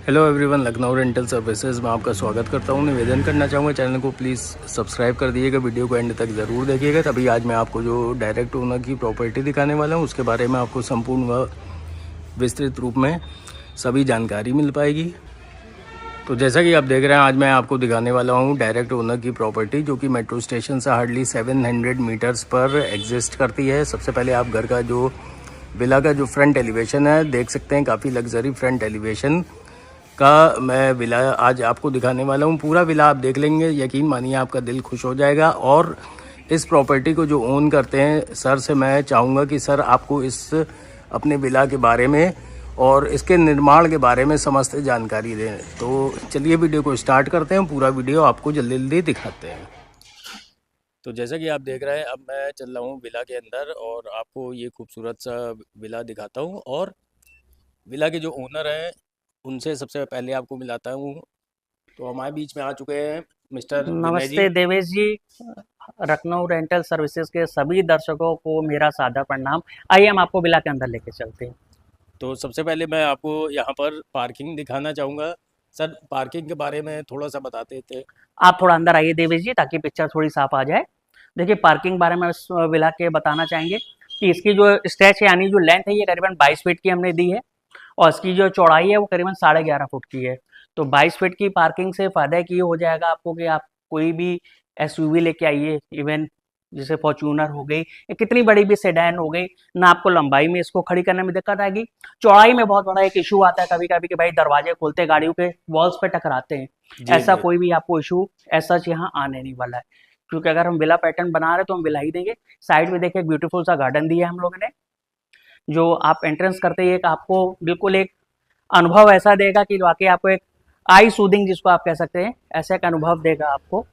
Hello everyone, Lucknow rental services में आपका स्वागत करता हूं। निवेदन करना चाहूँगा चैनल को प्लीज़ सब्सक्राइब कर दीजिएगा, वीडियो को एंड तक ज़रूर देखिएगा। तभी आज मैं आपको जो डायरेक्ट ओनर की प्रॉपर्टी दिखाने वाला हूं उसके बारे में आपको संपूर्ण व विस्तृत रूप में सभी जानकारी मिल पाएगी। तो जैसा कि आप देख रहे हैं, आज मैं आपको दिखाने वाला हूँ डायरेक्ट ओनर की प्रॉपर्टी, जो कि मेट्रो स्टेशन से हार्डली 700 मीटर्स पर एग्जिस्ट करती है। सबसे पहले आप घर का जो विला का जो फ्रंट एलिवेशन है देख सकते हैं, काफ़ी लग्जरी फ्रंट एलिवेशन का मैं विला आज आपको दिखाने वाला हूँ। पूरा विला आप देख लेंगे, यकीन मानिए आपका दिल खुश हो जाएगा। और इस प्रॉपर्टी को जो ओन करते हैं सर से मैं चाहूँगा कि सर आपको इस अपने विला के बारे में और इसके निर्माण के बारे में समस्त जानकारी दें। तो चलिए वीडियो को स्टार्ट करते हैं, पूरा वीडियो आपको जल्दी जल्दी दिखाते हैं। तो जैसा कि आप देख रहे हैं, अब मैं चल रहा हूँ विला के अंदर और आपको ये खूबसूरत सा विला दिखाता हूँ। और विला के जो ओनर हैं उनसे सबसे पहले आपको मिलाता हूँ। तो हमारे बीच में आ चुके हैं मिस्टर विनय जी। नमस्ते देवेश जी। लखनऊ रेंटल सर्विसेज के सभी दर्शकों को मेरा सादर प्रणाम। आइए हम आपको विला के अंदर लेके चलते हैं। तो सबसे पहले मैं आपको यहाँ पर पार्किंग दिखाना चाहूँगा। सर, पार्किंग के बारे में थोड़ा सा बताते थे। आप थोड़ा अंदर आइए देवेश जी, ताकि पिक्चर थोड़ी साफ आ जाए। देखिए, पार्किंग बारे में इस विला के बताना चाहेंगे कि इसकी जो स्ट्रेच है, यानी जो लेंथ है, ये करीबन 22 फीट की हमने दी है। और इसकी जो चौड़ाई है वो करीबन 11.5 फुट की है। तो 22 फीट की पार्किंग से फ़ायदा ये हो जाएगा आपको कि आप कोई भी एसयूवी लेके आइए, इवन जैसे फॉर्च्यूनर हो गई या कितनी बड़ी भी सेडान हो गई, ना आपको लंबाई में इसको खड़ी करने में दिक्कत आएगी। चौड़ाई में बहुत बड़ा एक इशू आता है कभी कभी कि भाई दरवाजे खोलते गाड़ियों के वॉल्स पे टकराते हैं। जी ऐसा जी। कोई भी आपको इशू ऐसा यहाँ आने नहीं वाला है, क्योंकि अगर हम विला पैटर्न बना रहे हैं तो हम विला ही देंगे। साइड में देखिए ब्यूटीफुल सा गार्डन दिया है हम लोगों ने, जो आप एंट्रेंस करते ही एक आपको बिल्कुल एक अनुभव ऐसा देगा कि वाकई आपको एक आई सूदिंग जिसको आप कह सकते हैं, ऐसा एक अनुभव देगा आपको।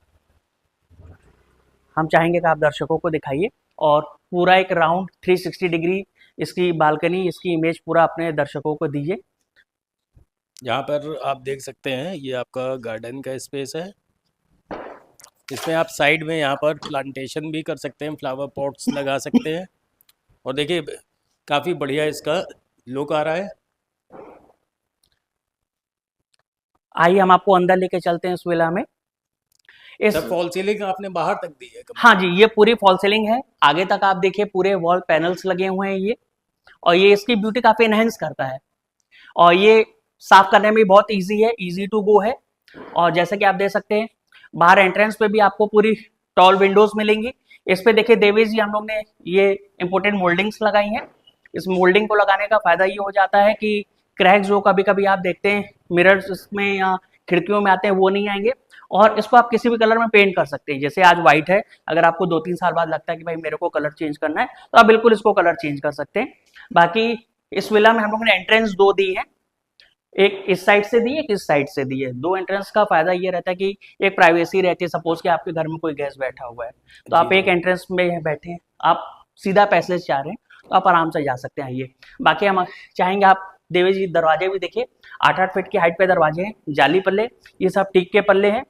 हम चाहेंगे कि आप दर्शकों को दिखाइए और पूरा एक राउंड 360 डिग्री इसकी बालकनी, इसकी इमेज पूरा अपने दर्शकों को दीजिए। यहाँ पर आप देख सकते हैं, ये आपका गार्डन का स्पेस है। इसमें आप साइड में यहाँ पर प्लांटेशन भी कर सकते हैं, फ्लावर पॉट्स लगा सकते हैं। और देखिए, काफ़ी बढ़िया इसका लुक आ रहा है। आइए हम आपको अंदर लेके चलते हैं इस विला में। इस सर, फॉल सीलिंग आपने बाहर तक दी है हाँ कंप्लीट? जी, ये पूरी फॉल सीलिंग है। आगे तक आप देखिए पूरे वॉल पैनल्स लगे हुए हैं ये, और ये इसकी ब्यूटी काफी एनहेंस करता है। और ये साफ करने में बहुत इजी है, इजी टू गो है। और जैसे कि आप देख सकते हैं, बाहर एंट्रेंस पे भी आपको पूरी टॉल विंडोज मिलेंगी। इस पे देखिए देवेश जी, हम लोग ने ये इम्पोर्टेंट मोल्डिंग्स लगाई हैं। इस मोल्डिंग को लगाने का फायदा ये हो जाता है कि क्रैक्स जो कभी कभी आप देखते हैं मिरर्स में या खिड़कियों में आते हैं, वो नहीं आएंगे। और इसको आप किसी भी कलर में पेंट कर सकते हैं। जैसे आज व्हाइट है, अगर आपको 2-3 साल बाद लगता है कि भाई मेरे को कलर चेंज करना है, तो आप बिल्कुल इसको कलर चेंज कर सकते हैं। बाकी इस विला में हम लोग ने एंट्रेंस 2 दी है, एक इस साइड से दी है, एक इस साइड से दी है। 2 एंट्रेंस का फायदा ये रहता है कि एक प्राइवेसी रहती है। सपोज कि आपके घर में कोई गेस्ट बैठा हुआ है, तो जी आप एक जी। एंट्रेंस में बैठे हैं, आप सीधा पैसेज जा रहे हैं, तो आप आराम से जा सकते हैं। आइए, बाकी हम चाहेंगे आप देवी जी दरवाजे भी देखिए। 8-8 फीट की हाइट पे दरवाजे हैं, जाली पल्ले, ये सब टीक के पल्ले हैं।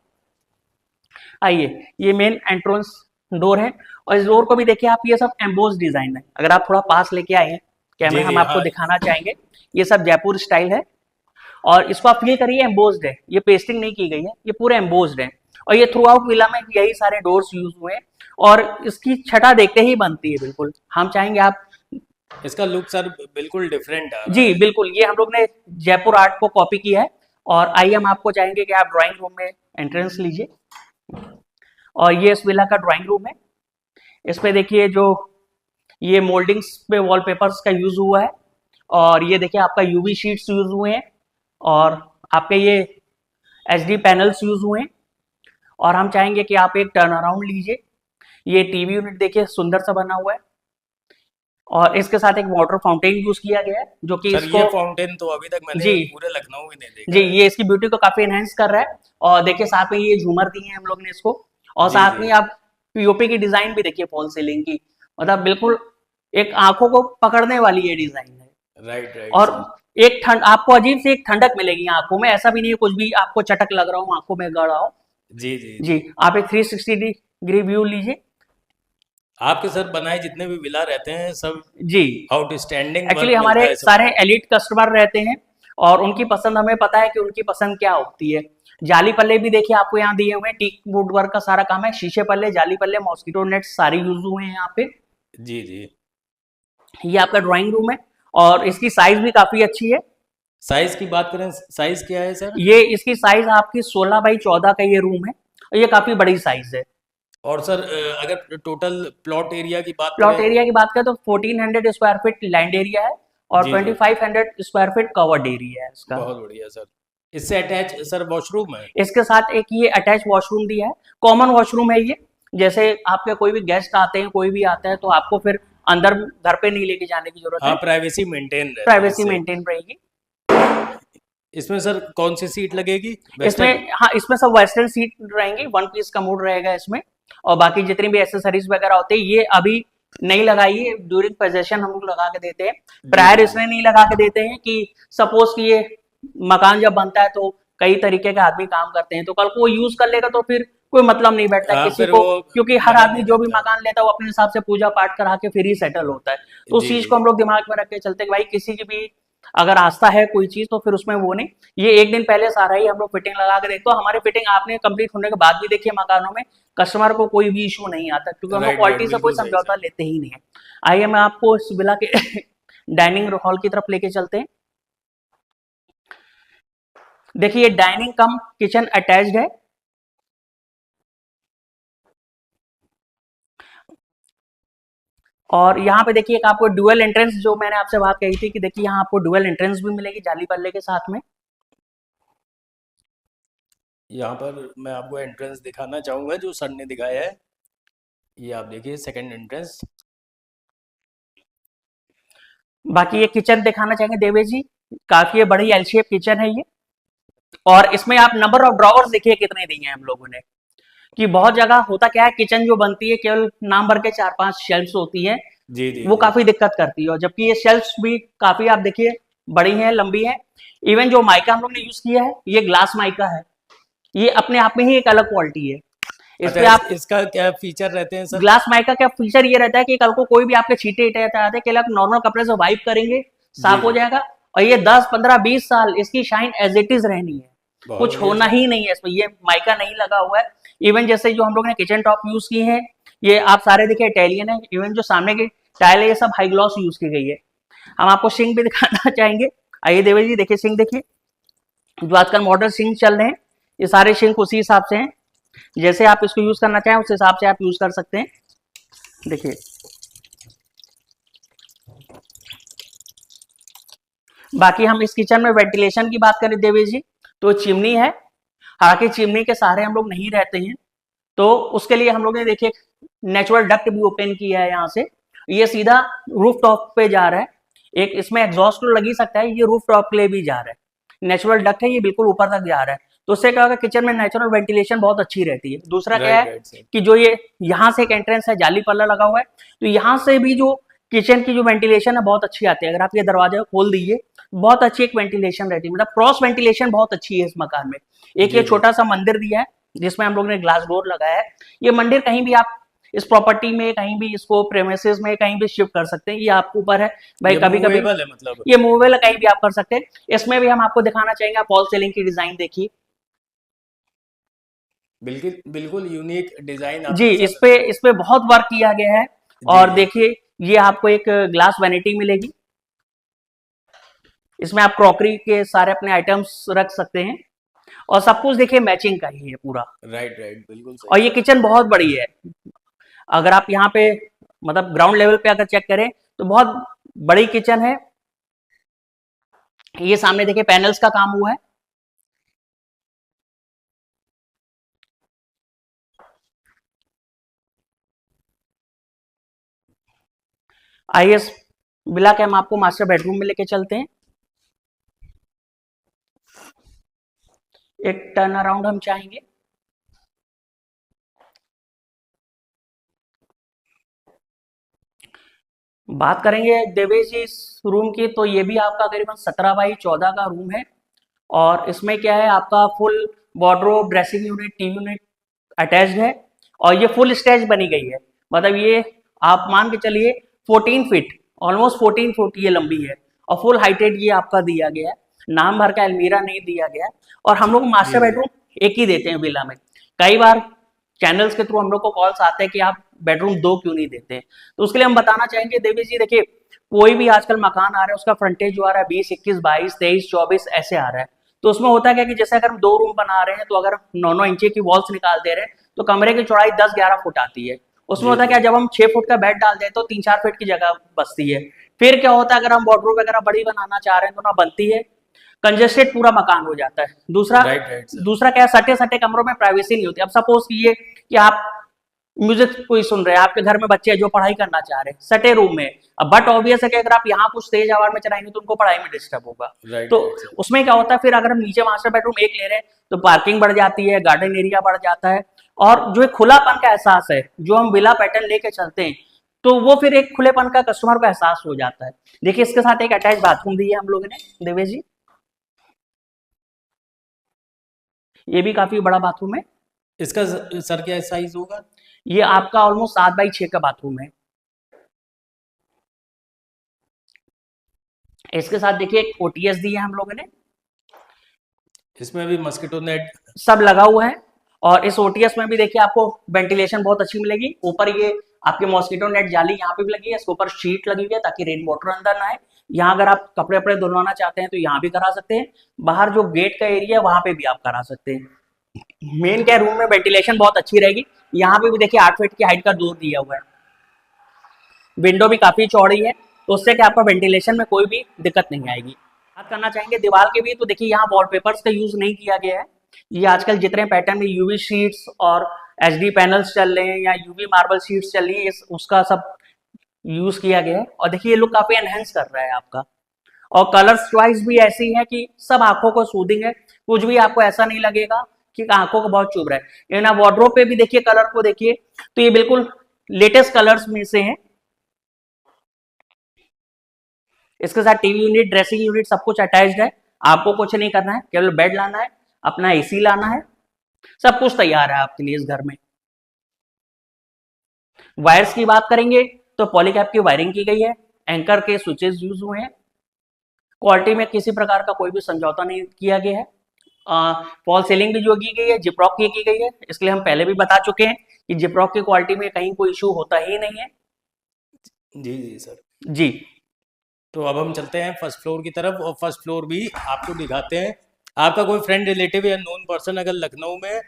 आइए, ये मेन एंट्रेंस डोर है। और इस डोर को भी देखिए आप, ये सब एम्बोस डिजाइन है। अगर आप थोड़ा पास लेके आए हैं जी कैमरा, हम जी। आपको हाँ। दिखाना चाहेंगे। ये सब जयपुर स्टाइल है, और इसको आप फील करिए एम्बोस्ड है, ये पेस्टिंग नहीं की गई है, ये पूरे एम्बोस्ड है। और ये थ्रू आउट विला में यही सारे डोर्स यूज हुए हैं, और इसकी छटा देखते ही बनती है बिल्कुल। हम चाहेंगे आप इसका लुक सर बिल्कुल डिफरेंट आ रहा जी है। बिल्कुल, ये हम लोग ने जयपुर आर्ट को कॉपी किया है। और आइए हम आपको चाहेंगे कि आप ड्राइंग रूम में एंट्रेंस लीजिए। और ये इस विला का ड्राइंग रूम है। इस पे देखिए जो ये मोल्डिंग्स पे वॉलपेपर्स का यूज हुआ है। और ये देखिए आपका यूवी शीट्स यूज हुए हैं, और आपके ये एचडी पैनल्स यूज हुए हैं। और हम चाहेंगे कि आप एक टर्न अराउंड लीजिए। ये टीवी यूनिट देखिए सुंदर सा बना हुआ है, और इसके साथ एक वाटर फाउंटेन यूज किया गया है, जो कि सर, इसको ये फाउंटेन तो अभी तक मैंने जी पूरे लखनऊ में नहीं जी, देखा है। ये इसकी ब्यूटी को काफी एनहेंस कर रहा है। और देखिए साथ में ये झूमर दिए हैं हम लोग ने इसको। और जी साथ जी। में आप पीओपी की डिजाइन भी देखिए फॉल सीलिंग की, मतलब बिल्कुल एक आंखों को पकड़ने वाली ये डिजाइन है। राइट राइट और सर। एक ठंड आपको अजीब सी एक ठंडक मिलेगी आंखों में, ऐसा भी नहीं है कुछ भी आपको चटक लग रहा हो, आंखों में गड़ रहा हो। जी जी जी, जी। आप एक 360 डिग्री व्यू लीजिए। आपके सर बनाए जितने भी विला रहते हैं सब जी, आउटस्टैंडिंग एक्चुअली वर्क मिलता हमारे है सारे सबको। एलिट कस्टमर रहते हैं, और उनकी पसंद हमें पता है कि उनकी पसंद क्या होती है। जाली पल्ले भी देखिए आपको यहाँ दिए हुए हैं, टीक वुड वर्क का सारा काम है, शीशे पल्ले, जाली पल्ले, मॉस्किटो नेट सारे यूज हुए हैं यहाँ पे। जी जी। ये आपका ड्राइंग रूम है और इसकी साइज भी काफी अच्छी है। साइज की बात करें, साइज क्या है सर? ये इसकी साइज आपकी 16 बाई 14 का ये रूम है और ये काफी बड़ी साइज है। और सर अगर टोटल प्लॉट एरिया की बात प्लॉट करें? एरिया की बात करें तो 1400 स्क्वायर फीट लैंड एरिया है और जी जी। 2500 स्क्वायर फीट कवर्ड एरिया है इसका। बहुत बढ़िया सर। इससे अटैच सर वॉशरूम है? इसके साथ एक ये अटैच वॉशरूम दिया है, कॉमन वॉशरूम है ये। जैसे आपके कोई भी गेस्ट आते हैं, कोई भी आता है तो आपको फिर अंदर घर पे नहीं लेके जाने की जरूरत हाँ, है, प्राइवेसी मेंटेन रहती है प्राइवेसी इससे। मेंटेन रहेगी। इसमें सर कौन सी सीट लगेगी? इसमें हाँ, इसमें सब वेस्टर्न सीट रहेंगी, वन पीस का मूड रहेगा इसमें। और बाकी जितनी भी एसेसरीज वगैरह होते हैं ये अभी नहीं लगाई है, ड्यूरिंग पोजेशन हम लोग लगा के देते हैं। प्रायर इसलिए नहीं लगा के देते हैं कि सपोज कि ये मकान जब बनता है तो कई तरीके के आदमी काम करते हैं, तो कल को वो यूज कर लेगा तो फिर कोई मतलब नहीं बैठता हाँ, किसी फिर को, वो क्योंकि हर लगा आदमी नहीं जो भी रहता। मकान लेता है वो अपने हिसाब से पूजा पाठ करा के फिर ही सेटल होता है। तो उस जी चीज जी। को हम लोग दिमाग में रख के चलते हैं कि भाई किसी की भी अगर आस्था है कोई चीज तो फिर उसमें वो नहीं। ये एक दिन पहले सारा ही हम लोग फिटिंग लगा के देखते हो। हमारी फिटिंग आपने कंप्लीट होने के बाद भी देखिए मकानों में कस्टमर को कोई भी इशू नहीं आता, क्योंकि हम लोग राइट राइट, क्वालिटी से कोई बिल्कुल सही समझौता सर। लेते ही नहीं है। आइए मैं आपको इस विला के डाइनिंग हॉल की तरफ लेके चलते हैं। देखिए ये डाइनिंग कम किचन अटैच्ड है और यहाँ पे देखिए एक आपको डुअल एंट्रेंस, जो मैंने आपसे बात कही थी कि देखिए यहाँ आपको डुअल एंट्रेंस भी मिलेगी जाली पल्ले के साथ में। यहाँ पर मैं आपको एंट्रेंस दिखाना चाहूँगा जो सर ने दिखाया है। ये आप देखिए सेकंड एंट्रेंस। बाकी ये किचन दिखाना चाहेंगे देवेश जी, काफी बड़ी एल शेप किचन है ये। और इसमें आप नंबर ऑफ ड्रॉवर्स देखिए कितने दिए हैं हम लोगों ने, कि बहुत जगह होता क्या है किचन जो बनती है केवल नाम भर के 4-5 शेल्फ्स होती है, जी जी वो जी। काफी दिक्कत करती है। और जबकि ये शेल्फ्स भी काफी आप देखिए बड़ी हैं, लंबी है। इवन जो माइका हम लोग ने यूज किया है ये ग्लास माइका है, ये अपने आप में ही एक अलग क्वालिटी है। इस अच्छा, पे आप इसका क्या फीचर रहते हैं सर? ग्लास माइका का फीचर ये रहता है कि कल को कोई भी आपके छींटे इटे आते हैं कि आप नॉर्मल कपड़े से वाइप करेंगे जी साफ हो जी। जाएगा, और ये 10-15-20 साल इसकी शाइन एज इट इज रहनी है, बहुत कुछ बढ़िया होना सर। ही नहीं है इसमें। ये माइका नहीं लगा हुआ है। इवन जैसे जो हम लोग ने किचन टॉप यूज की है ये आप सारे देखिए इटालियन है। इवन जो सामने की टाइल है ये सब हाई ग्लॉस यूज की गई है। हम आपको सिंक भी दिखाना चाहेंगे। आइए देवेश जी देखिए सिंक देखिए, जो आजकल मॉडल सिंक चल रहे हैं ये सारे सिंक उसी हिसाब से हैं, जैसे आप इसको यूज करना चाहें उस हिसाब से आप यूज कर सकते हैं। देखिए बाकी हम इस किचन में वेंटिलेशन की बात करें देवेश जी तो चिमनी है। हालांकि चिमनी के सहारे हम लोग नहीं रहते हैं, तो उसके लिए हम लोग ने देखिए नेचुरल डक्ट भी ओपन किया है यहाँ से, ये सीधा रूफ टॉप पे जा रहा है। एक इसमें एग्जॉस्ट तो लग ही सकता है, ये रूफ टॉप के लिए भी जा रहा है। नेचुरल डक्ट है, ये बिल्कुल ऊपर तक जा रहा है, तो उससे क्या होगा किचन में नेचुरल वेंटिलेशन बहुत अच्छी रहती है। दूसरा क्या राइट है राइट सर। कि जो ये यहाँ से एक एंट्रेंस है, जाली पल्ला लगा हुआ है, तो यहाँ से भी जो किचन की जो वेंटिलेशन है बहुत अच्छी आती है। अगर आप ये दरवाजा खोल दीजिए बहुत अच्छी एक वेंटिलेशन रहती है, मतलब क्रॉस वेंटिलेशन बहुत अच्छी है इस मकान में। एक जी ये जी। छोटा सा मंदिर दिया है जिसमें हम लोग ने ग्लास डोर लगाया है। ये मंदिर कहीं भी आप इस प्रॉपर्टी में कहीं भी इसको प्रेमिसेस में कहीं भी शिफ्ट कर सकते हैं, ये आपके ऊपर है भाई। ये कभी कभी मूवेबल है मतलब? ये मूवेबल है, कहीं भी आप कर सकते हैं। इसमें भी हम आपको दिखाना चाहेंगे, आप फॉल सीलिंग की डिजाइन देखिए। बिल्कुल बिल्कुल यूनिक डिजाइन जी, आपने सर। इस पे बहुत वर्क किया गया है। जी और जी। देखिए ये आपको एक ग्लास वैनिटी मिलेगी, इसमें आप क्रॉकरी के सारे अपने आइटम्स रख सकते हैं और सब कुछ देखिए मैचिंग का ही है पूरा। राइट राइट, बिल्कुल और सही ये सर। किचन बहुत बड़ी है, अगर आप यहाँ पे मतलब ग्राउंड लेवल पे अगर चेक करें तो बहुत बड़ी किचन है। ये सामने देखिए पैनल्स का काम हुआ है। आइए इस विला के हम आपको मास्टर बेडरूम में लेके चलते हैं। एक टर्न अराउंड हम चाहेंगे। बात करेंगे देवेश जी इस रूम की, तो ये भी आपका करीबन 17 बाई 14 का रूम है। और इसमें क्या है आपका full wardrobe, dressing unit, TV unit attached है और ये फुल स्टेज बनी गई है। मतलब ये आप मान के चलिए 14 फीट, ऑलमोस्ट 14 फुट ये लंबी है और फुल हाइटेड ये आपका दिया गया है। नाम भर का अलमीरा नहीं दिया गया है। और हम लोग मास्टर जी जी। बेडरूम एक ही देते हैं विला में। कई बार चैनल्स के थ्रू हम लोग को कॉल्स आते हैं कि आप बेडरूम 2 क्यों नहीं देते हैं। तो उसके लिए हम बताना चाहेंगे देवी जी, देखिए कोई भी आजकल मकान आ रहा है उसका फ्रंटेज जो आ रहा है 20, 21, 22, 23, 24 ऐसे आ रहा है। तो उसमें होता क्या कि जैसे अगर हम 2 रूम बना रहे हैं तो अगर 9-9 इंची की वॉल्स निकाल दे रहे हैं तो कमरे की चौड़ाई 10-11 फुट आती है। उसमें जी होता है क्या, जी। जब हम 6 फुट का बेड डाल दें तो 3-4 फीट की जगह बचती है। फिर क्या होता है, अगर हम वार्डरोब वगैरह बड़ी बनाना चाह रहे हैं तो ना बनती है, कंजेस्टेड पूरा मकान हो जाता है। दूसरा राइट राइट सर। दूसरा क्या है, सटे सटे कमरों में प्राइवेसी नहीं होती। अब सपोज कीजिए कि आप म्यूजिक कोई सुन रहे हैं, आपके घर में बच्चे हैं जो पढ़ाई करना चाह रहे हैं सटे रूम में। अब बट ऑब्वियस है कि अगर आप यहाँ कुछ तेज आवाज में चलाएंगे तो उनको पढ़ाई में डिस्टर्ब होगा। राइट तो राइट सर। उसमें क्या होता है, फिर अगर हम नीचे मास्टर बेडरूम एक ले रहे हैं तो पार्किंग बढ़ जाती है, गार्डन एरिया बढ़ जाता है, और जो एक खुलापन का एहसास है जो हम विला पैटर्न लेके चलते हैं तो वो फिर एक खुलेपन का कस्टमर को एहसास हो जाता है। देखिए इसके साथ एक अटैच बाथरूम दी है हम लोगों ने देवेश जी, ये भी काफी बड़ा बाथरूम है। इसका सर क्या साइज होगा? ये आपका ऑलमोस्ट 7x6 का बाथरूम है। इसके साथ देखिए एक ओटीएस दी है हम लोगों ने, इसमें भी मस्किटो नेट? सब लगा हुआ है। और इस ओटीएस में भी देखिए आपको वेंटिलेशन बहुत अच्छी मिलेगी। ऊपर ये आपके मॉस्किटो नेट जाली यहाँ पे भी लगी है, इसके ऊपर शीट लगी हुई है ताकि रेन वाटर अंदर ना आए। यहाँ अगर आप कपड़े वपड़े धुलवाना चाहते हैं तो यहाँ भी करा सकते हैं। बाहर जो गेट का एरिया है वहां पे भी आप करा सकते हैं। मेन क्या, रूम में वेंटिलेशन बहुत अच्छी रहेगी। यहाँ पे भी देखिए 8 फीट की हाइट का डोर दिया हुआ है, विंडो भी काफी चौड़ी है, तो उससे क्या आपका वेंटिलेशन में कोई भी दिक्कत नहीं आएगी। बात करना चाहेंगे दीवार के भी, तो देखिए यहाँ वॉलपेपर्स का यूज नहीं किया गया है। ये आजकल जितने पैटर्न में यूवी शीट्स और एचडी पैनल्स चल रहे हैं या यूवी मार्बल शीट्स चल रही है, उसका सब यूज किया गया है। और देखिए ये लुक काफी एनहेंस कर रहा है आपका। और कलर्स चॉइस भी ऐसी है कि सब आंखों को सूदिंग है, कुछ भी आपको ऐसा नहीं लगेगा कि आंखों को बहुत चुभ रहा है। ना वार्डरोब पे भी देखिए कलर को देखिए, तो ये बिल्कुल लेटेस्ट कलर्स में से हैं। इसके साथ टीवी यूनिट, ड्रेसिंग यूनिट सब कुछ अटैच्ड है। आपको कुछ नहीं करना है, केवल बेड लाना है, अपना एसी लाना है, सब कुछ तैयार है आपके लिए इस घर में। वायर्स की बात करेंगे तो पॉलीकैप की वायरिंग की गई है, एंकर के स्विचेस यूज हुए हैं। क्वालिटी में किसी प्रकार का कोई भी समझौता नहीं किया गया है। फॉल सीलिंग भी जो की गई है जिप्रॉक की गई है, इसलिए हम पहले भी बता चुके हैं कि जिप्रॉक की क्वालिटी में कहीं कोई इशू होता ही नहीं है। जी जी सर। जी तो अब हम चलते हैं फर्स्ट फ्लोर की तरफ, और फर्स्ट फ्लोर भी आपको दिखाते हैं। आपका कोई फ्रेंड, रिलेटिव या नोन पर्सन अगर लखनऊ में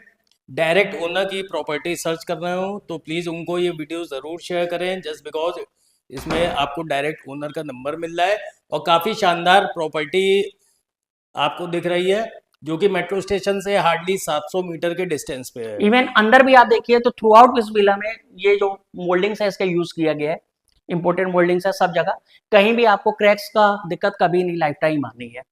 डायरेक्ट ओनर की प्रॉपर्टी सर्च कर रहे हो तो प्लीज़ उनको ये वीडियो ज़रूर शेयर करें, जस्ट बिकॉज इसमें आपको डायरेक्ट ओनर का नंबर मिल रहा है और काफ़ी शानदार प्रॉपर्टी आपको दिख रही है, जो कि मेट्रो स्टेशन से हार्डली 700 मीटर के डिस्टेंस पे है। इवन अंदर भी आप देखिए तो थ्रू आउट इस विला में ये जो मोल्डिंग्स है इसका यूज किया गया है, इंपोर्टेड मोल्डिंग्स है सब जगह, कहीं भी आपको क्रैक्स का दिक्कत कभी नहीं लाइफ टाइम आनी है।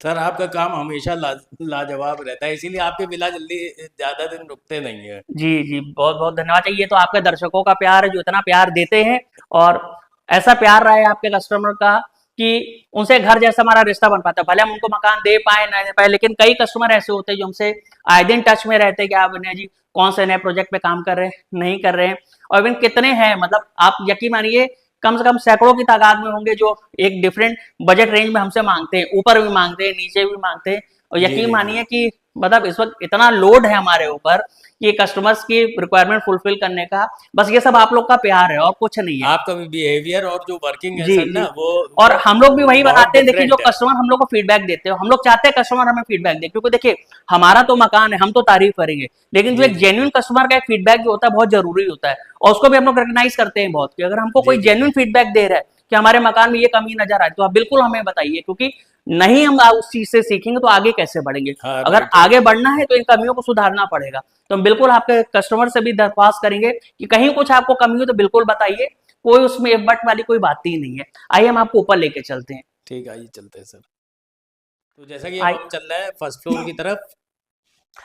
सर आपका काम हमेशा लाजवाब रहता है, इसीलिए आपके विला जल्दी ज़्यादा दिन रुकते नहीं है। जी जी, बहुत बहुत धन्यवाद चाहिए। तो आपके दर्शकों का प्यार है जो इतना प्यार देते हैं, और ऐसा प्यार रहा है आपके कस्टमर का कि उनसे घर जैसा हमारा रिश्ता बन पाता है। भले हम उनको मकान दे पाए ना दे पाए, लेकिन कई कस्टमर ऐसे होते हैं जो हमसे आए दिन टच में रहते हैं कि आप विनय जी कौन से नए प्रोजेक्ट पे काम कर रहे हैं, नहीं कर रहे हैं। और इवन कितने हैं, मतलब आप यकीन मानिए कम से कम सैकड़ों की तादाद में होंगे जो एक डिफरेंट बजट रेंज में हमसे मांगते हैं, ऊपर भी मांगते हैं नीचे भी मांगते हैं। और जी यकीन जी मानिए कि मतलब इस वक्त इतना लोड है हमारे ऊपर कि कस्टमर्स की रिक्वायरमेंट फुलफिल करने का, बस ये सब आप लोग का प्यार है और कुछ नहीं है। आपका भी बिहेवियर और जो वर्किंग है जी सर जी, ना, और हम लोग भी वही बहुत बनाते हैं। देखिए जो डिफरेंट है। कस्टमर हम लोग को फीडबैक देते हो, हम लोग चाहते हैं कस्टमर हमें फीडबैक दे, क्योंकि देखिए हमारा तो मकान है, हम तो तारीफ करेंगे, लेकिन जो जी एक जी जेन्युइन कस्टमर का एक फीडबैक जो होता है बहुत जरूरी होता है, और उसको भी हम लोग रिकॉग्नाइज करते हैं बहुत कि अगर हमको जी कोई जी जेन्युइन फीडबैक दे रहा है कि हमारे मकान में ये कमी नजर आए तो आप बिल्कुल हमें बताइए, क्योंकि नहीं हम उस चीज से सीखेंगे तो आगे कैसे बढ़ेंगे। हाँ अगर राइट आगे राइट। बढ़ना है तो इन कमियों को सुधारना पड़ेगा। तो हम बिल्कुल आपके कस्टमर से भी दरख्वास्त करेंगे कि कहीं कुछ आपको कमी हो तो बिल्कुल बताइए, कोई उसमें एक बट वाली कोई बात ही नहीं है। आइए हम आपको ऊपर लेके चलते हैं। ठीक है, आइए चलते हैं सर। तो जैसा कि अब आइए हम चल रहे हैं फर्स्ट फ्लोर की तरफ।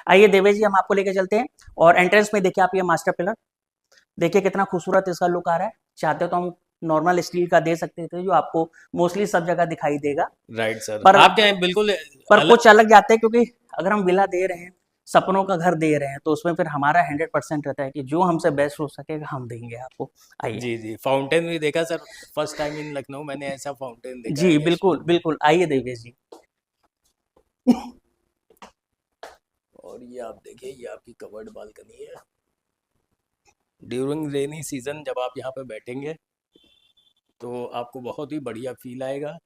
आइए देवेश जी हम आपको लेके चलते हैं। और एंट्रेंस में देखिए आप ये मास्टर पिलर देखिए कितना खूबसूरत इसका लुक आ रहा है। चाहते तो हम नॉर्मल स्टील का दे सकते थे जो आपको मोस्टली सब जगह दिखाई देगा, राइट सर, पर आप क्या है बिल्कुल कुछ अलग जाते हैं, क्योंकि अगर हम विला दे रहे हैं, सपनों का घर दे रहे हैं, तो उसमें फिर हमारा 100% रहता है कि जो हमसे बेस्ट हो सकेगा हम देंगे आपको। आइए जी जी, फाउंटेन भी देखा sir, first time in Lucknow मैंने ऐसा फाउंटेन देखा जी, है। बिल्कुल बिल्कुल, आइए देवेश जी। और ये आप देखिए, ये आपकी कवर्ड बालकनी है। ड्यूरिंग रेनी सीजन जब आप यहाँ पे बैठेंगे तो आपको बहुत ही बढ़िया फील आएगा।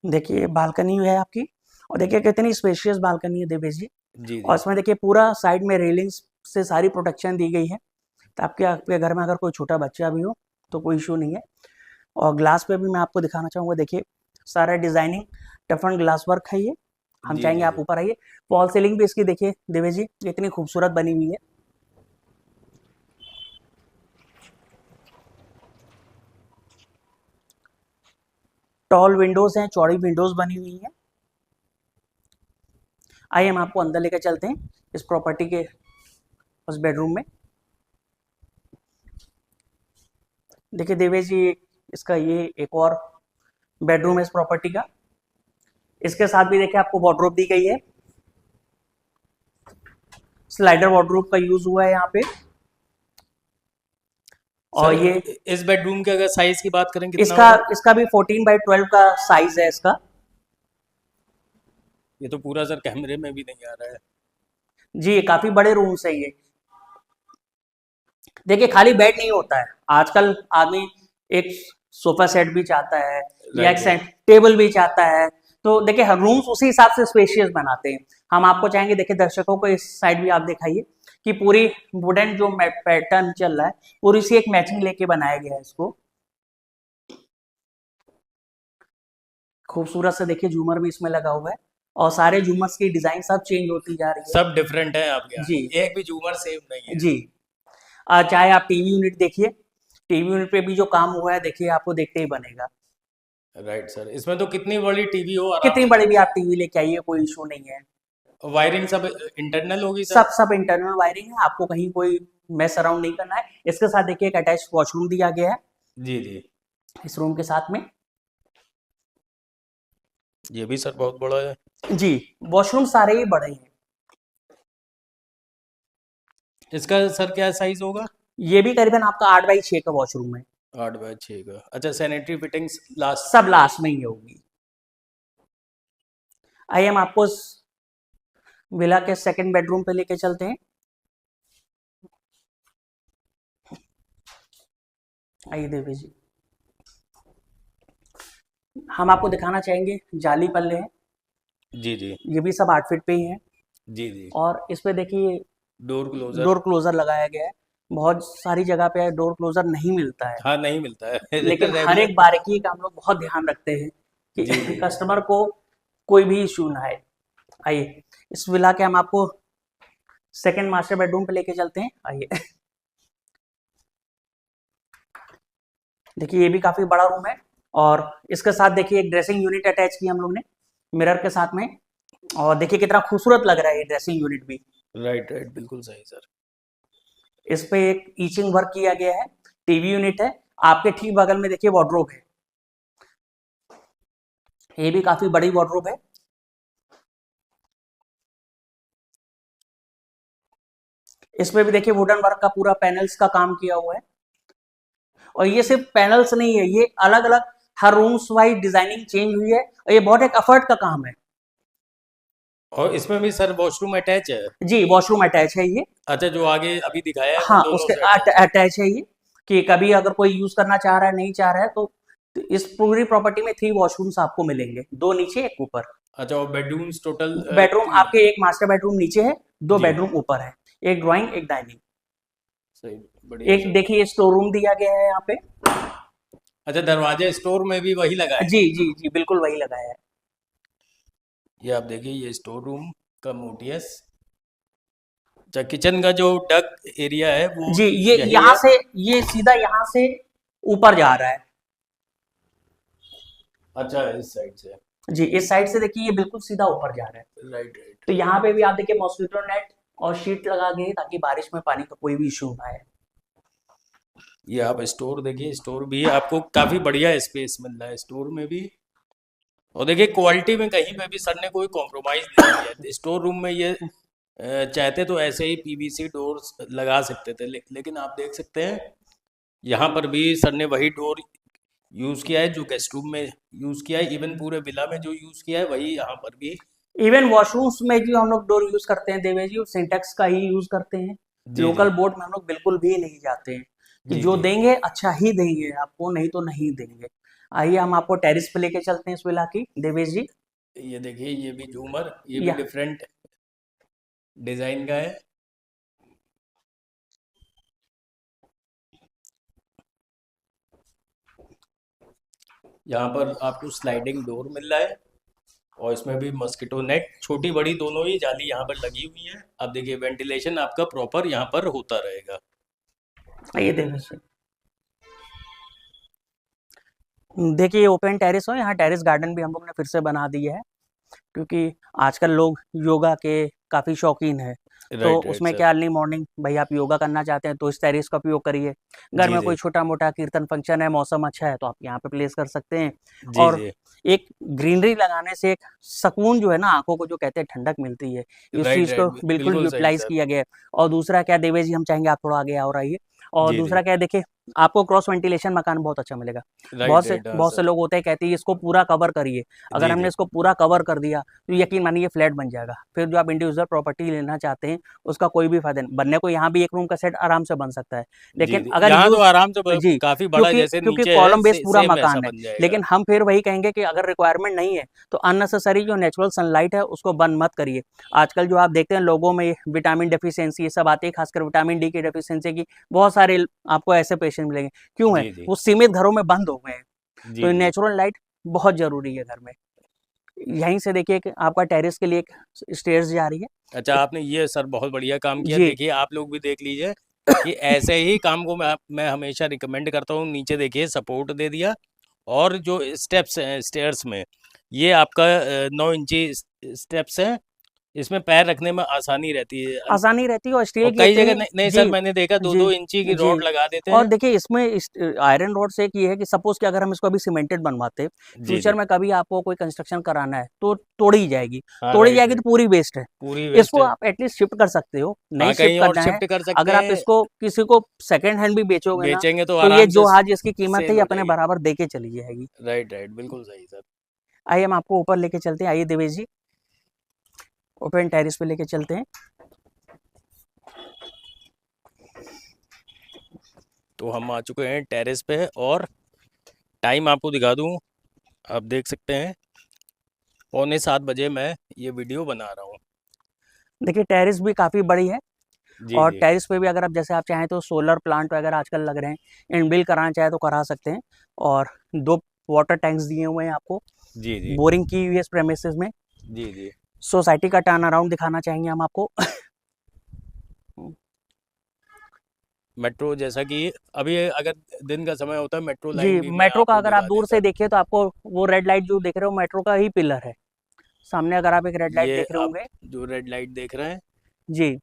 देखिए बालकनी है आपकी, और देखिए कितनी स्पेशियस बालकनी है देवेश जी। जी और जी। इसमें देखिए पूरा साइड में रेलिंग्स से सारी प्रोटेक्शन दी गई है, तो आपके आपके घर में अगर कोई छोटा बच्चा भी हो तो कोई इशू नहीं है। और ग्लास पे भी मैं आपको दिखाना चाहूँगा, देखिए सारा डिजाइनिंग टफन ग्लास वर्क है ये। हम जी चाहेंगे जी आप जी। ऊपर आइए। वॉल सीलिंग भी इसकी देखिए देवेश जी इतनी खूबसूरत बनी हुई है। टॉल विंडोज हैं, चौड़ी विंडोज बनी हुई हैं। आइए हम आपको अंदर लेकर चलते हैं इस प्रॉपर्टी के उस बेडरूम में। देखिए देवेश जी इसका ये एक और बेडरूम है इस प्रॉपर्टी का। इसके साथ भी देखिए आपको वार्डरोब दी गई है, स्लाइडर वार्डरोब का यूज हुआ है यहाँ पे। सर, और ये इस बेडरूम के अगर साइज की बात करें कितना इसका होगा? इसका भी 14x12 का साइज है इसका। ये तो पूरा सर कैमरे में भी नहीं आ रहा है। जी ये काफी बड़े रूम्स है ये। देखिए खाली बेड नहीं होता है, आजकल आदमी एक सोफा सेट भी चाहता है या एक राइट राइट। टेबल भी चाहता है। तो देखिए हर रूम्स उसी हिसाब से स्पेशियस बनाते हैं। हम आपको चाहेंगे, देखिए दर्शकों को इस साइड भी आप दिखाइए कि पूरी वुडन जो पैटर्न चल रहा है पूरी सी एक मैचिंग लेके बनाया गया है इसको। खूबसूरत से देखिए झूमर भी इसमें लगा हुआ है, और सारे झूमर्स की डिजाइन सब चेंज होती जा रही है। सब डिफरेंट है आपके यहाँ, जी एक भी झूमर सेम नहीं है। जी। चाहे आप टीवी यूनिट देखिए, टीवी यूनिट पे भी जो काम हुआ है देखिए आपको देखते ही बनेगा। राइट सर, इसमें तो कितनी बड़ी टीवी हो आराम कितनी से बड़ी भी चल आप टीवी लेके आइए, कोई इशू नहीं है। जाए। वायरिंग सब इंटरनल होगी सर? सब सब इंटरनल वायरिंग है, आपको कहीं कोई मेस अराउंड नहीं करना है। इसके साथ देखिए एक अटैच वॉशरूम दिया गया है जी जी। इस रूम के साथ में। ये भी सर बहुत बड़ा है। जी वॉशरूम सारे ही बड़े हैं। इसका सर क्या साइज होगा? ये भी करीबन आपका 8x6 का वॉशरूम है। 8 बाय 6 का। अच्छा, सैनिटरी फिटिंग्स लास्ट? सब लास्ट में ही होगी। आइए हम आपको इस विला के सेकंड बेडरूम पे लेके चलते हैं। आइए देवी जी, हम आपको दिखाना चाहेंगे जाली पल्ले हैं, जी जी ये भी सब 8 फीट पे ही हैं। जी जी। और इस पे देखिए डोर क्लोजर? डोर क्लोजर लगाया गया है। बहुत सारी जगह पे डोर क्लोजर नहीं मिलता है, हाँ, नहीं मिलता है लेकिन हर रेगुलर। एक बारीकी का हम लोग बहुत ध्यान रखते हैं जी कि जी। कस्टमर को कोई भी इशू ना आए। आइए इस विला के हम आपको सेकंड मास्टर बेडरूम पे लेके चलते हैं। आइए देखिए ये भी काफी बड़ा रूम है, और इसके साथ देखिए एक ड्रेसिंग यूनिट अटैच की हम लोग ने मिरर के साथ में। और देखिए कितना खूबसूरत लग रहा है ये ड्रेसिंग यूनिट भी। राइट राइट, बिल्कुल सही सर। इस पे एक ईचिंग वर्क किया गया है। टीवी यूनिट है, आपके ठीक बगल में देखिए वार्डरोब है, ये भी काफी बड़ी वार्डरोब है। इसमें भी देखिए वुडन वर्क का पूरा पैनल्स का काम किया हुआ है। और ये सिर्फ पैनल्स नहीं है, ये अलग अलग हर रूम्स वाइज डिजाइनिंग चेंज हुई है, और ये बहुत एक एफर्ट का काम है। और इसमें भी सर वॉशरूम अटैच है? जी वॉशरूम अटैच है ये। अच्छा, जो आगे अभी दिखाया है वो हाँ दोनों उसके से अटैच है? अटैच है ये, कि कभी अगर कोई यूज करना चाह रहा है नहीं चाह रहा है तो इस पूरी प्रॉपर्टी में 3 वॉशरूम्स आपको मिलेंगे, 2 नीचे 1 ऊपर। अच्छा, और बेडरूम्स टोटल बेडरूम 3 है? आपके एक मास्टर बेडरूम नीचे है, 2 जी। बेडरूम ऊपर है, एक ड्राइंग एक डाइनिंग। सही, बढ़िया एक सर। देखिए स्टोर रूम दिया गया है यहाँ पे। अच्छा, दरवाजे स्टोर में भी वही लगा है? जी जी जी बिल्कुल वही लगाया है। ये आप देखिए, ये स्टोर रूम का मोटियस। अच्छा, किचन का जो डक एरिया है वो जी ये यही यहाँ है? से, ये सीधा यहाँ से ऊपर जा रहा है। अच्छा, इस साइड से? जी इस साइड से देखिए ये बिल्कुल सीधा ऊपर जा रहा है। Right right. तो यहाँ पे भी आप देखिए मॉस्किटो नेट और शीट लगा गए ताकि बारिश में पानी का कोई भी इशू ना आए। ये आप स्टोर देखिए, स्टोर भी आपको काफी बढ़िया स्पेस मिल रहा है स्टोर में भी। और देखिए क्वालिटी में कहीं पे भी सर ने कोई कॉम्प्रोमाइज नहीं किया। स्टोर रूम में ये चाहते तो ऐसे ही पीवीसी डोर्स लगा सकते थे, लेकिन आप देख सकते हैं यहाँ पर भी सर ने वही डोर यूज किया है जो गेस्ट रूम में यूज किया है, इवन पूरे विला में जो यूज किया है वही यहाँ पर भी। इवन वॉशरूम्स में जो हम लोग डोर यूज करते हैं देवे जी, सिंटेक्स का ही यूज करते हैं। जी लोकल जी बोर्ड में हम लोग बिल्कुल भी नहीं जाते हैं कि जी जो जी। देंगे अच्छा ही देंगे आपको, नहीं तो नहीं देंगे। आइए हम आपको टेरिस पे लेके चलते हैं इस विला की, देवेश जी। ये देखिए, ये भी झूमर, ये भी या डिफरेंट डिजाइन का है। यहाँ पर आपको स्लाइडिंग डोर मिल रहा है, और इसमें भी मस्किटो नेट छोटी बड़ी दोनों ही जाली यहाँ पर लगी हुई है। अब देखिए वेंटिलेशन आपका प्रॉपर यहाँ पर होता रहेगा। आइए देवेश जी, देखिए ये ओपन टेरिस हो, यहाँ टेरिस गार्डन भी हम लोग ने फिर से बना दिया है, क्योंकि आजकल लोग योगा के काफ़ी शौकीन है। तो राइट राइट उसमें सर। क्या, अर्ली मॉर्निंग भाई आप योगा करना चाहते हैं तो इस टेरिस का उपयोग करिए। घर जी में जी कोई छोटा मोटा कीर्तन फंक्शन है, मौसम अच्छा है, तो आप यहाँ पे प्लेस कर सकते हैं। जी और जी। एक ग्रीनरी लगाने से एक सुकून जो है ना, आंखों को जो कहते हैं ठंडक मिलती है, इस राइट चीज़ को राइट, बिल्कुल बिल्कुल सही यूटिलाइज सर। किया गया है। और दूसरा क्या देवेश जी, हम चाहेंगे आप थोड़ा आगे और आइए। और जी जी। दूसरा क्या है, देखिए आपको क्रॉस वेंटिलेशन मकान बहुत अच्छा मिलेगा। राइट राइट, हाँ बहुत से सर। लोग होते हैं कहते हैं इसको पूरा कवर करिए। अगर जी हमने जी इसको पूरा कवर कर दिया तो यकीन मानिए फ्लैट बन जाएगा। फिर जो आप इंडिविजुअल प्रॉपर्टी लेना चाहते हैं उसका कोई भी फायदा नहीं। बनने को यहाँ भी एक रूम का सेट आराम से बन सकता है, जी लेकिन जी। अगर यहाँ तो यूज आराम से जी, काफी बड़ा, क्योंकि जैसे क्योंकि नीचे है कॉलम बेस पूरा सेम वैसा मकान है। बन जाएगा। लेकिन हम फिर वही कहेंगे कि अगर रिक्वायरमेंट नहीं है तो अननेसेसरी जो नेचुरल सनलाइट है उसको बंद मत करिए। आजकल जो आप देखते हैं लोगों में विटामिन डेफिशिएंसी ये सब आती है, खासकर विटामिन डी की डेफिशिएंसी की बहुत सारे आपको ऐसे पेशेंट मिलेंगे। क्यों है, जी जी वो सीमित घरों में बंद हो गए हैं। जी तो जी। नेचुरल लाइट बहुत जरूरी है घर में। यहीं से देखिए कि आपका टेरेस के लिए एक स्टेयर्स जा रही है। अच्छा, आपने ये सर बहुत बढ़िया काम किया। जी देखिए आप लोग भी देख लीजिए कि ऐसे ही काम को मैं हमेशा रिकमेंड करता हूँ। नीचे देखिए सपोर्ट दे दिया, और जो स्टेप्स हैं स्टेयर्स में, ये आपका 9 इंची स्टेप्स हैं। इसमें पैर रखने में आसानी रहती है। आसानी रहती है, और स्टील और की कई इतनी जगह नहीं, नहीं जी सर, मैंने देखा दो जी दो इंची की जी। रॉड लगा देते और हैं। देखिए इसमें आयरन रॉड से एक ये है कि सपोज कि अगर हम इसको अभी सीमेंटेड बनवाते, जी फ्यूचर जी। में कभी आपको कोई कंस्ट्रक्शन कराना है तो तोड़ी जाएगी। हाँ तोड़ी राइट जाएगी राइट, तो पूरी वेस्ट है। पूरी वेस्ट इसको है। आप एटलीस्ट शिफ्ट कर सकते हो, नहीं हाँ, शिफ्ट कहीं और करना है। शिफ्ट कर सकते अगर आप हैं। इसको किसी को सेकेंड हैंड भी बेचोगे ना, बेचेंगे तो तो ये आराम से जो आज इसकी कीमत है सेल ये हो अपने जाएगी। बराबर दे के चली जाएगी। राइट राइट, बिल्कुल सही सर। आइए हम आपको ऊपर लेके चलते हैं, आइए देवेश जी, ओपन टेरिस पे लेके चलते हैं। तो हम आ चुके हैं टेरेस पे, और टाइम आपको दिखा दूं। आप देख सकते हैं 6:45 मैं ये वीडियो बना रहा हूँ। देखिए टेरिस भी काफ़ी बड़ी है, जी और जी टेरिस पे भी अगर आप जैसे आप चाहें तो सोलर प्लांट वगैरह आजकल लग रहे हैं, इनबिल्ट कराना चाहे तो करा सकते हैं। और 2 वाटर टैंक्स दिए हुए हैं आपको, जी जी बोरिंग की हुई है इस प्रेमिसेस में। जी जी। सोसाइटी का टर्न अराउंड दिखाना चाहेंगे हम आपको। मेट्रो, जैसा कि अभी अगर दिन का समय होता है मेट्रो जी, लाइन भी मैं मेट्रो का आपको अगर आप दिखा दूर देता। से देखिए तो आपको वो रेड लाइट जो देख रहे हो मेट्रो का ही पिलर है। सामने अगर आप एक रेड लाइट ये देख रहे आप होंगे। जो रेड लाइट देख रहे हैं, जी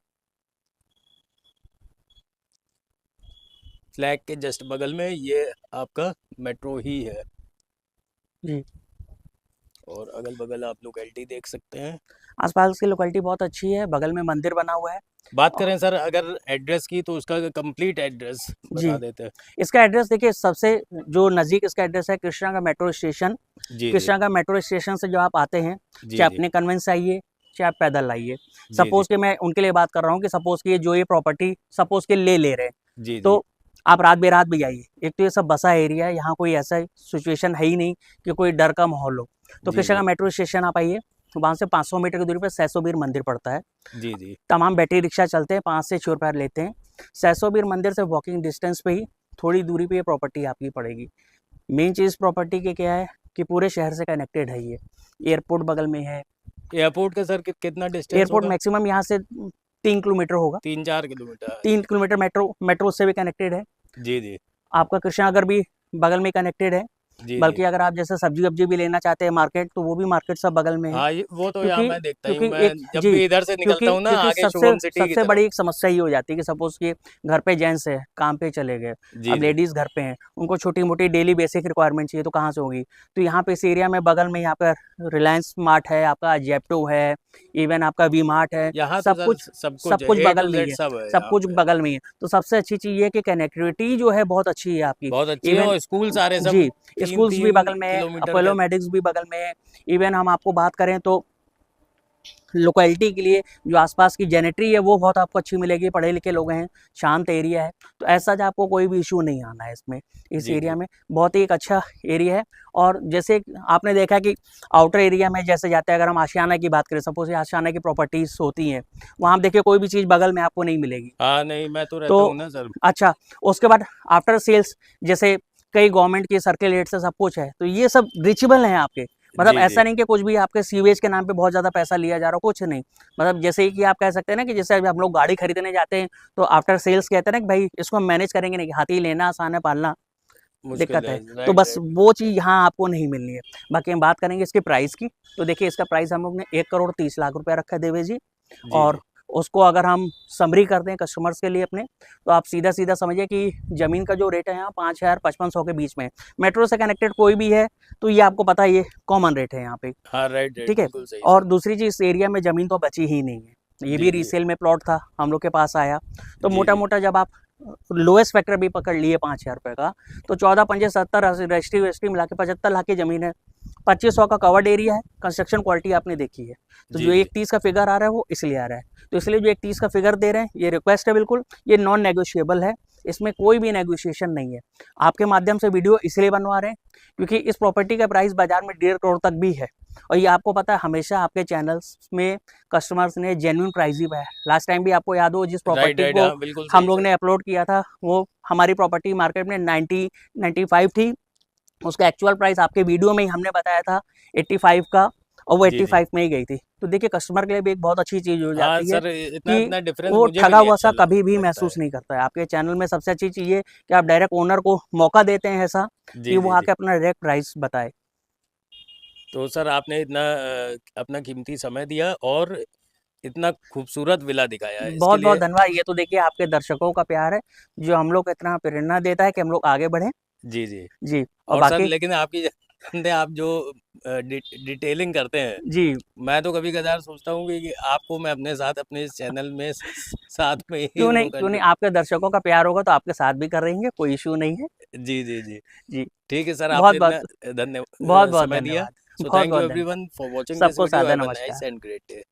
फ्लैग के जस्ट बगल में ये आपका मेट्रो ही है। जी। और अगल बगल आप लोकेलिटी देख सकते हैं। आसपास की लोकेलिटी बहुत अच्छी है, बगल में मंदिर बना हुआ है। बात और करें सर अगर एड्रेस की, तो उसका कंप्लीट एड्रेस जी, बता देते हैं। इसका एड्रेस देखिए, सबसे जो नज़दीक इसका एड्रेस है कृष्णा का मेट्रो स्टेशन। जी जी कृष्णा का मेट्रो स्टेशन से जो आप आते हैं, जी चाहे जी अपने कन्वेंस से आइए चाहे आप पैदल आइए। जी जी सपोज कि मैं उनके लिए बात कर रहा हूँ कि सपोज कि जो ये प्रॉपर्टी सपोज के ले रहे हैं, जी जी तो आप रात बेरात भी आइए। एक तो ये सब बसा एरिया है, यहाँ कोई ऐसा सिचुएशन है ही नहीं कि कोई डर का माहौल हो। तो जी कृष्णा जी का मेट्रो स्टेशन आप आइए, वहाँ से 500 मीटर की दूरी पर सैसोबीर मंदिर पड़ता है। जी जी तमाम बैटरी रिक्शा चलते हैं, 5 से 6 रुपये लेते हैं। सैसोबीर मंदिर से वॉकिंग डिस्टेंस पे ही थोड़ी दूरी पे ये प्रॉपर्टी आपकी पड़ेगी। मेन चीज़ प्रॉपर्टी की क्या है कि पूरे शहर से कनेक्टेड है ये। एयरपोर्ट बगल में है। एयरपोर्ट का सर कितना डिस्टेंस एयरपोर्ट होगा? मैक्सिमम यहाँ से 3 किलोमीटर होगा। 3-4 किलोमीटर? 3 किलोमीटर मेट्रो मेट्रो से भी कनेक्टेड है। जी जी आपका कृष्णानगर भी बगल में कनेक्टेड है। जी बल्कि जी। अगर आप जैसे सब्जी वब्जी भी लेना चाहते हैं मार्केट, तो वो भी मार्केट सब बगल में है। हाँ, ये वो तो यहाँ क्योंकि मैं देखता ही हूँ, क्योंकि मैं एक जब जी, भी इधर से निकलता हूँ ना क्योंकि आगे सबसे शुभम सिटी की सबसे तरफ। बड़ी एक समस्या ये हो जाती है कि सपोज़ कि घर पे जेंट्स है, काम पे चले गए, जी अब जी। लेडीज़ घर पे हैं, उनको छोटी-मोटी डेली बेसिक रिक्वायरमेंट चाहिए तो कहाँ से होगी? तो यहाँ पे इस एरिया में बगल में यहाँ पर रिलायंस स्मार्ट है, आपका ज़ेप्टो है, इवन आपका वी मार्ट है, यहाँ तो सब सर कुछ सब सब कुछ है, कुछ ए बगल टू में ही जेड है, सब है सब यहाँ कुछ पे। बगल में ही है। तो सबसे अच्छी चीज़ ये है कि कनेक्टिविटी जो है बहुत अच्छी है आपकी। बहुत अच्छी है इवन और स्कूल सारे सब जी, स्कूल्स भी 3-3 बगल में है, किलोमीटर अपोलो के। मेडिक्स भी बगल में है। इवन हम आपको बात करें तो लोकेलिटी के लिए जो आसपास की जेनेट्री है वो बहुत आपको अच्छी मिलेगी, पढ़े लिखे लोग हैं, शांत एरिया है, तो ऐसा आपको कोई भी इशू नहीं आना है इसमें। इस जी एरिया जी। में बहुत ही एक अच्छा एरिया है। और जैसे आपने देखा कि आउटर एरिया में जैसे जाते हैं, अगर हम आशियाना की बात करें, सपोज आशियाना की प्रॉपर्टीज होती हैं, वहाँ आप देखिए कोई भी चीज़ बगल में आपको नहीं मिलेगी। हाँ, नहीं मैं तो रहता तो हूँ ना सर। अच्छा, उसके बाद आफ्टर सेल्स जैसे कई गवर्नमेंट की सर्किल रेट से सब कुछ है, तो ये सब रीचेबल हैं आपके। मतलब जी ऐसा जी। नहीं कि कुछ भी आपके सीवेज के नाम पे बहुत ज़्यादा पैसा लिया जा रहा हो, कुछ नहीं। मतलब जैसे कि आप कह सकते हैं ना कि जैसे अभी हम लोग गाड़ी खरीदने जाते हैं, तो आफ्टर सेल्स कहते हैं ना कि भाई इसको हम मैनेज करेंगे नहीं, हाथी लेना आसान है, पालना मुश्किल दिक्कत है, है। तो राइट बस राइट। वो चीज़ यहाँ आपको नहीं मिलनी है। बाकी हम बात करेंगे इसके प्राइस की, तो देखिए इसका प्राइस हम लोग ने 1,30,00,000 रुपया रखा है देवेश जी। जी और जी। उसको अगर हम समरी कर दें कस्टमर्स के लिए अपने, तो आप सीधा-सीधा समझिए कि ज़मीन का जो रेट है यहाँ 5,000-55,000 के बीच में है। मेट्रो से कनेक्टेड कोई भी है, तो ये आपको पता है ये कॉमन रेट है यहाँ पे, हाँ, राइट राइट, ठीक है? बिल्कुल सही और सर। दूसरी चीज़ इस एरिया में ज़मीन तो बची ही नहीं है। ये भी जी जी। रीसेल में प्लॉट था, हम लोग के पास आया। तो जी जी। मोटा-मोटा जब आप लोएस्ट फैक्टर भी पकड़ लिए 5,000 रुपए का, तो 14 पंजे 70 रजिस्ट्री-वजिस्ट्री मिला के 75 लाख की ज़मीन है। 2500 का कवर्ड एरिया है, कंस्ट्रक्शन क्वालिटी आपने देखी है। तो जी जो जी। 1,30 का फिगर आ रहा है वो इसलिए आ रहा है। तो इसलिए जो 1,30 का फिगर दे रहे हैं, ये रिक्वेस्ट है बिल्कुल, ये नॉन नेगोशिएबल है, इसमें कोई भी नेगोशिएशन नहीं है। आपके माध्यम से वीडियो इसलिए बनवा रहे हैं, क्योंकि इस प्रॉपर्टी का प्राइस बाज़ार में 1.5 करोड़ तक भी है। और ये आपको पता है हमेशा आपके चैनल्स में कस्टमर्स ने जेन्युइन प्राइस ही पाया। लास्ट टाइम भी आपको याद हो जिस राइट प्रॉपर्टी राइट, को हाँ बिल्कुल हम सही लोग सर। ने अपलोड किया था, वो हमारी प्रॉपर्टी मार्केट में 90-95 थी। उसका एक्चुअल प्राइस आपके वीडियो में ही हमने बताया था 85 का, और वो जी जी। 85 में ही गई थी। तो देखिए कस्टमर के लिए भी एक बहुत अच्छी चीज़ हो हाँ जाती है सर, इतना कि इतना डिफरेंस वो मुझे भी ठगा नहीं हुआ अच्छा सा कभी भी लगता महसूस है। नहीं करता है। आपके चैनल में सबसे अच्छी चीज़ ये कि आप डायरेक्ट ओनर को मौका देते हैं ऐसा कि जी वो जी जी। आके अपना डायरेक्ट प्राइस बताए। तो सर आपने इतना अपना कीमती समय दिया और इतना खूबसूरत विला दिखाया है, इसके बहुत-बहुत लिए। धन्यवाद। ये तो देखिए आपके दर्शकों का प्यार है, जो हम लोग को इतना प्रेरणा देता है कि हम लोग आगे बढ़ें। जी जी। जी, और और सर बाकी लेकिन आपकी अंदर आप जो डिटेलिंग करते हैं, जी, मैं तो कभी कदार सोचता हूँ कि आपको मैं अपने साथ अपने इस चैनल में साथ में ही वो कर क्यों नहीं लूँ। आपके दर्शकों का प्यार होगा तो आपके साथ भी कर रहेंगे, कोई इश्यू नहीं है। जी जी जी। जी, ठीक है सर, आपने बहुत-बहुत इतना बहुत-बहुत समय दिया। धन्यवाद। सो थैंक यू बहुत-बहुत धन्यवाद। एवरीवन फॉर वाचिंग दिस सबको वीडियो। सादर हैव अ नाइस नमस्कार। And great day.